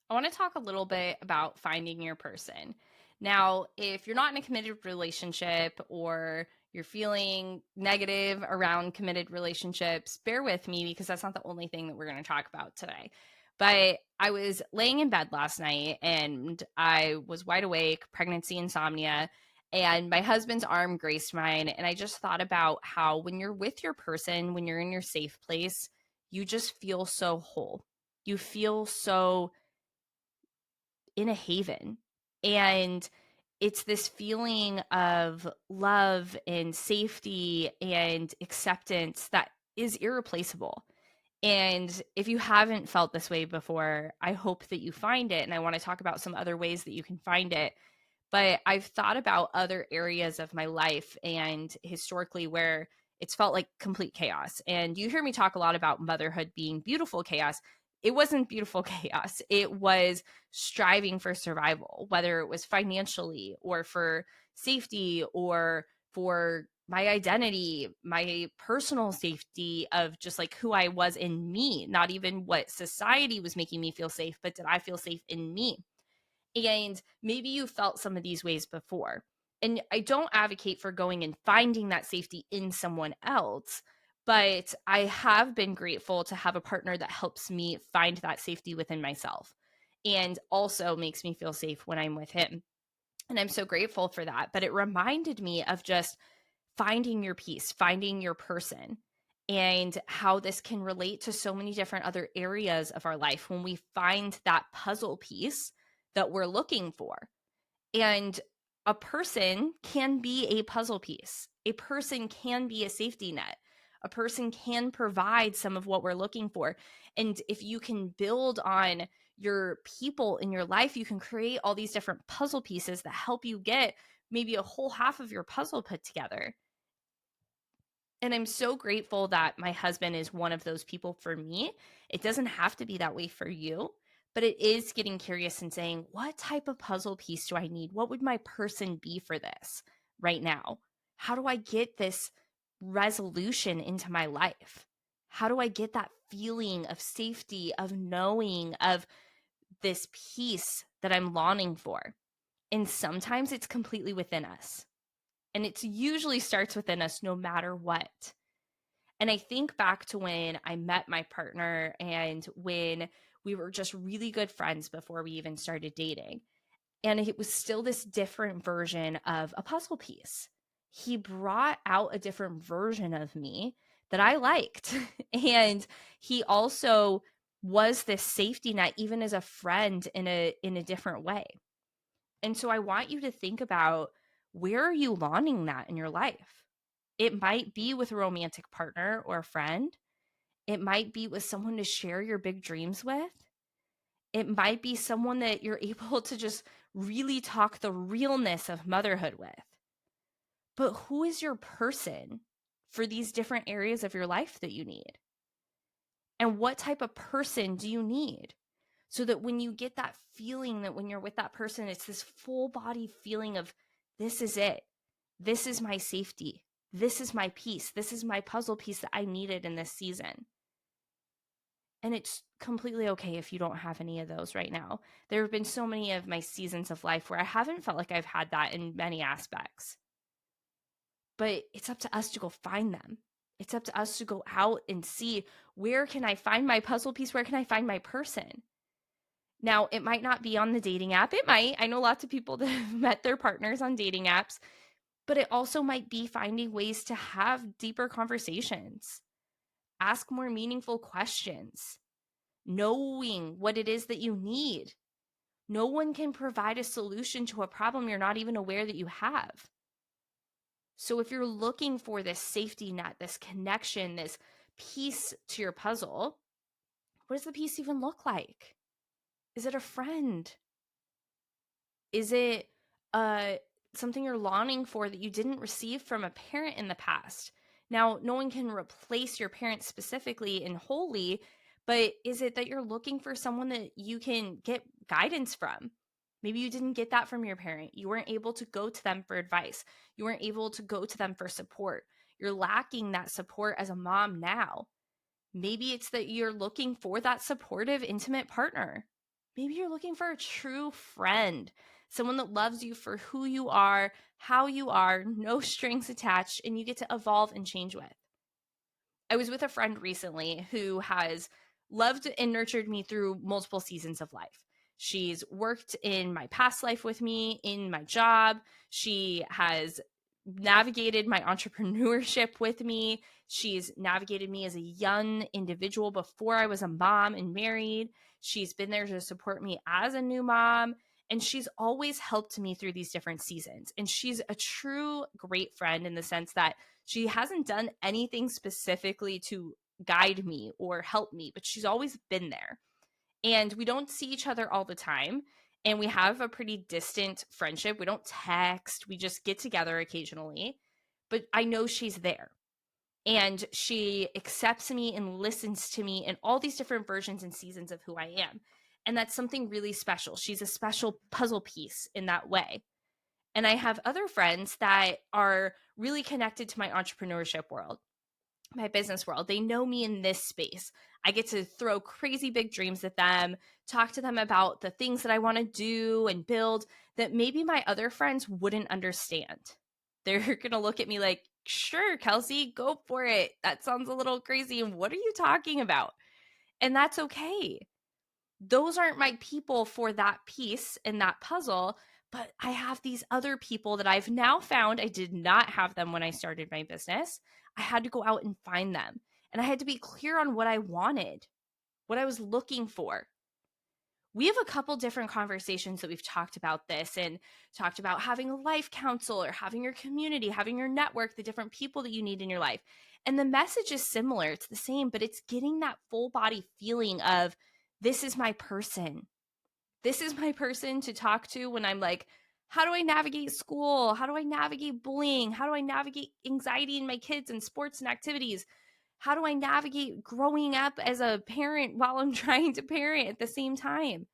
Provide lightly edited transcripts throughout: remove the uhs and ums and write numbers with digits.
I want to talk a little bit about finding your person. Now, if you're not in a committed relationship or you're feeling negative around committed relationships, bear with me because that's not the only thing that we're going to talk about today. But I was laying in bed last night and I was wide awake, pregnancy insomnia, and my husband's arm graced mine. And I just thought about how when you're with your person, when you're in your safe place, you just feel so whole. You feel so in a haven. And it's this feeling of love and safety and acceptance that is irreplaceable. And if you haven't felt this way before, I hope that you find it. And I want to talk about some other ways that you can find it. But I've thought about other areas of my life and historically where it's felt like complete chaos. And you hear me talk a lot about motherhood being beautiful chaos. It wasn't beautiful chaos. It was striving for survival, whether it was financially or for safety or for my identity, my personal safety of just like who I was in me, not even what society was making me feel safe, but did I feel safe in me? And maybe you felt some of these ways before. And I don't advocate for going and finding that safety in someone else, but I have been grateful to have a partner that helps me find that safety within myself and also makes me feel safe when I'm with him. And I'm so grateful for that. But it reminded me of just finding your piece, finding your person, and how this can relate to so many different other areas of our life when we find that puzzle piece that we're looking for. And a person can be a puzzle piece, a person can be a safety net. A person can provide some of what we're looking for. And if you can build on your people in your life, you can create all these different puzzle pieces that help you get maybe a whole half of your puzzle put together. And I'm so grateful that my husband is one of those people for me. It doesn't have to be that way for you, but it is getting curious and saying, what type of puzzle piece do I need? What would my person be for this right now? How do I get this resolution into my life? How do I get that feeling of safety, of knowing, of this peace that I'm longing for? And sometimes it's completely within us. And it usually starts within us no matter what. And I think back to when I met my partner and when we were just really good friends before we even started dating. And it was still this different version of a puzzle piece. He brought out a different version of me that I liked. And he also was this safety net even as a friend in a different way. And so I want you to think about, where are you longing that in your life? It might be with a romantic partner or a friend. It might be with someone to share your big dreams with. It might be someone that you're able to just really talk the realness of motherhood with. But who is your person for these different areas of your life that you need? And what type of person do you need? So that when you get that feeling that when you're with that person, it's this full body feeling of, this is it. This is my safety. This is my piece. This is my puzzle piece that I needed in this season. And it's completely okay if you don't have any of those right now. There have been so many of my seasons of life where I haven't felt like I've had that in many aspects. But it's up to us to go find them. It's up to us to go out and see, where can I find my puzzle piece? Where can I find my person? Now, it might not be on the dating app. It might. I know lots of people that have met their partners on dating apps, but it also might be finding ways to have deeper conversations, ask more meaningful questions, knowing what it is that you need. No one can provide a solution to a problem you're not even aware that you have. So if you're looking for this safety net, this connection, this piece to your puzzle, what does the piece even look like? Is it a friend? Is it uh, something you're longing for that you didn't receive from a parent in the past? Now, no one can replace your parents specifically and wholly, but is it that you're looking for someone that you can get guidance from? Maybe you didn't get that from your parent. You weren't able to go to them for advice. You weren't able to go to them for support. You're lacking that support as a mom now. Maybe it's that you're looking for that supportive, intimate partner. Maybe you're looking for a true friend, someone that loves you for who you are, how you are, no strings attached, and you get to evolve and change with. I was with a friend recently who has loved and nurtured me through multiple seasons of life. She's worked in my past life with me, in my job. She has navigated my entrepreneurship with me. She's navigated me as a young individual before I was a mom and married. She's been there to support me as a new mom. And she's always helped me through these different seasons. And she's a true great friend in the sense that she hasn't done anything specifically to guide me or help me, but she's always been there. And we don't see each other all the time. And we have a pretty distant friendship. We don't text, we just get together occasionally. But I know she's there. And she accepts me and listens to me in all these different versions and seasons of who I am. And that's something really special. She's a special puzzle piece in that way. And I have other friends that are really connected to my entrepreneurship world, my business world. They know me in this space. I get to throw crazy big dreams at them, talk to them about the things that I want to do and build that maybe my other friends wouldn't understand. They're going to look at me like, sure, Kelsey, go for it. That sounds a little crazy. And what are you talking about? And that's okay. Those aren't my people for that piece and that puzzle, but I have these other people that I've now found. I did not have them when I started my business. I had to go out and find them. And I had to be clear on what I wanted, what I was looking for. We have a couple different conversations that we've talked about this and talked about having a life counselor, having your community, having your network, the different people that you need in your life. And the message is similar. It's the same, but it's getting that full body feeling of this is my person. This is my person to talk to when I'm like, how do I navigate school? How do I navigate bullying? How do I navigate anxiety in my kids and sports and activities? How do I navigate growing up as a parent while I'm trying to parent at the same time?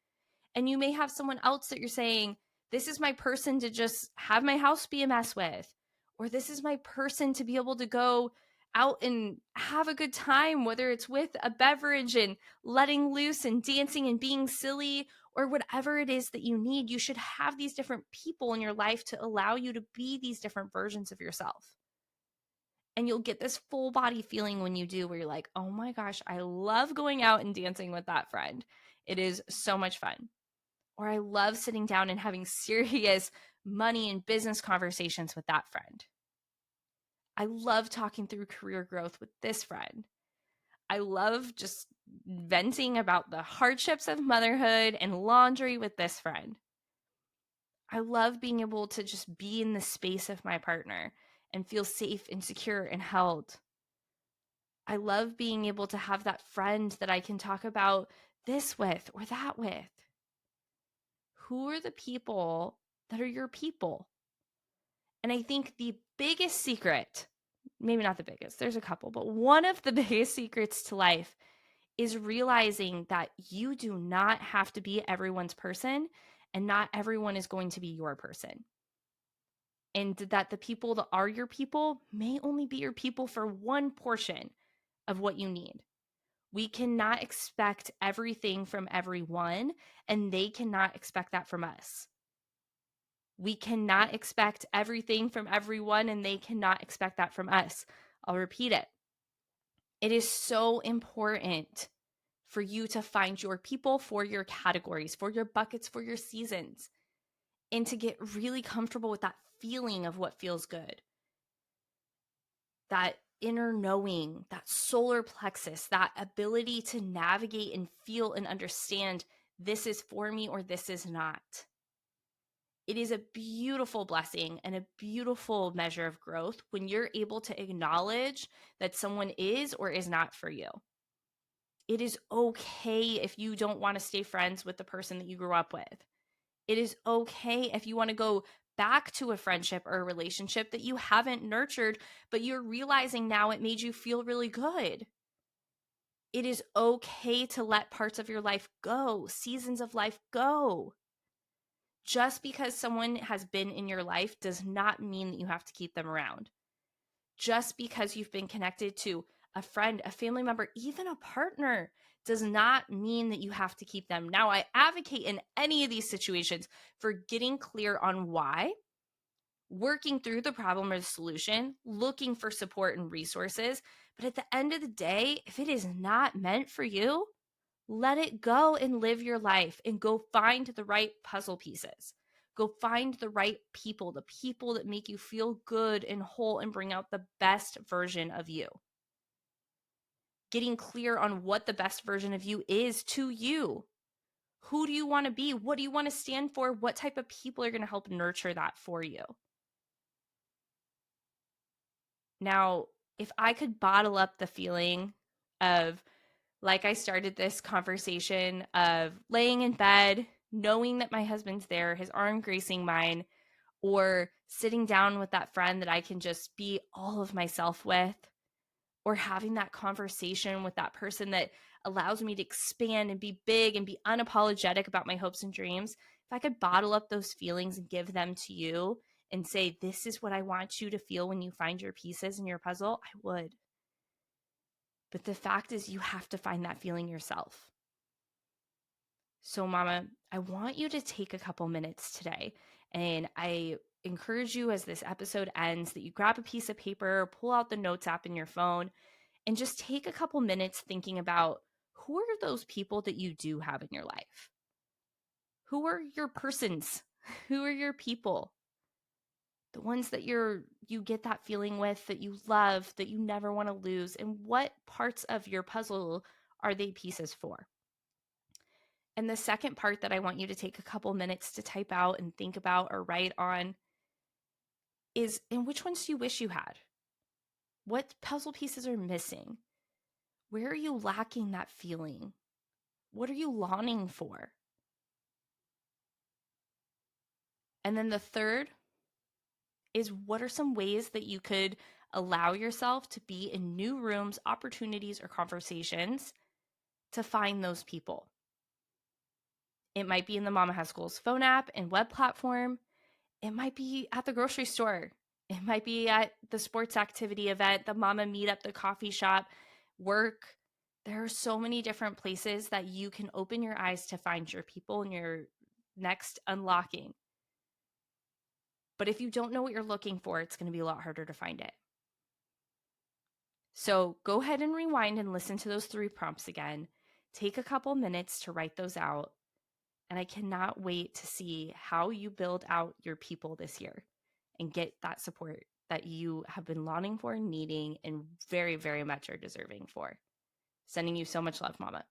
And you may have someone else that you're saying, this is my person to just have my house be a mess with, or this is my person to be able to go out and have a good time, whether it's with a beverage and letting loose and dancing and being silly, or whatever it is that you need. You should have these different people in your life to allow you to be these different versions of yourself. And you'll get this full body feeling when you do, where you're like, oh my gosh, I love going out and dancing with that friend. It is so much fun. Or I love sitting down and having serious money and business conversations with that friend. I love talking through career growth with this friend. I love just venting about the hardships of motherhood and laundry with this friend. I love being able to just be in the space of my partner and feel safe and secure and held. I love being able to have that friend that I can talk about this with or that with. Who are the people that are your people? And I think the biggest secret, maybe not the biggest, there's a couple, but one of the biggest secrets to life is realizing that you do not have to be everyone's person and not everyone is going to be your person. And that the people that are your people may only be your people for one portion of what you need. We cannot expect everything from everyone, and they cannot expect that from us. We cannot expect everything from everyone, and they cannot expect that from us. I'll repeat it. It is so important for you to find your people for your categories, for your buckets, for your seasons, and to get really comfortable with that feeling of what feels good. That inner knowing, that solar plexus, that ability to navigate and feel and understand this is for me or this is not. It is a beautiful blessing and a beautiful measure of growth when you're able to acknowledge that someone is or is not for you. It is okay if you don't want to stay friends with the person that you grew up with. It is okay if you want to go back to a friendship or a relationship that you haven't nurtured, but you're realizing now it made you feel really good. It is okay to let parts of your life go, seasons of life go. Just because someone has been in your life does not mean that you have to keep them around. Just because you've been connected to a friend, a family member, even a partner does not mean that you have to keep them. Now, I advocate in any of these situations for getting clear on why, working through the problem or the solution, looking for support and resources. But at the end of the day, if it is not meant for you, let it go and live your life and go find the right puzzle pieces. Go find the right people, the people that make you feel good and whole and bring out the best version of you. Getting clear on what the best version of you is to you. Who do you want to be? What do you want to stand for? What type of people are going to help nurture that for you? Now, if I could bottle up the feeling of, like I started this conversation, of laying in bed, knowing that my husband's there, his arm gracing mine, or sitting down with that friend that I can just be all of myself with, or having that conversation with that person that allows me to expand and be big and be unapologetic about my hopes and dreams, if I could bottle up those feelings and give them to you and say, this is what I want you to feel when you find your pieces in your puzzle, I would. But the fact is, you have to find that feeling yourself. So, Mama, I want you to take a couple minutes today, and I encourage you, as this episode ends, that you grab a piece of paper, pull out the notes app in your phone, and just take a couple minutes thinking about, who are those people that you do have in your life? Who are your persons? Who are your people? The ones that you get that feeling with, that you love, that you never want to lose, and what parts of your puzzle are they pieces for? And the second part that I want you to take a couple minutes to type out and think about or write on is, and which ones do you wish you had? What puzzle pieces are missing? Where are you lacking that feeling? What are you longing for? And then the third is, what are some ways that you could allow yourself to be in new rooms, opportunities, or conversations to find those people? It might be in the Mama Has Goals phone app and web platform. It might be at the grocery store. It might be at the sports activity event, the mama meetup, the coffee shop, work. There are so many different places that you can open your eyes to find your people in your next unlocking. But if you don't know what you're looking for, it's going to be a lot harder to find it. So go ahead and rewind and listen to those 3 prompts again. Take a couple minutes to write those out. And I cannot wait to see how you build out your people this year and get that support that you have been longing for, needing, and very, very much are deserving for. Sending you so much love, Mama.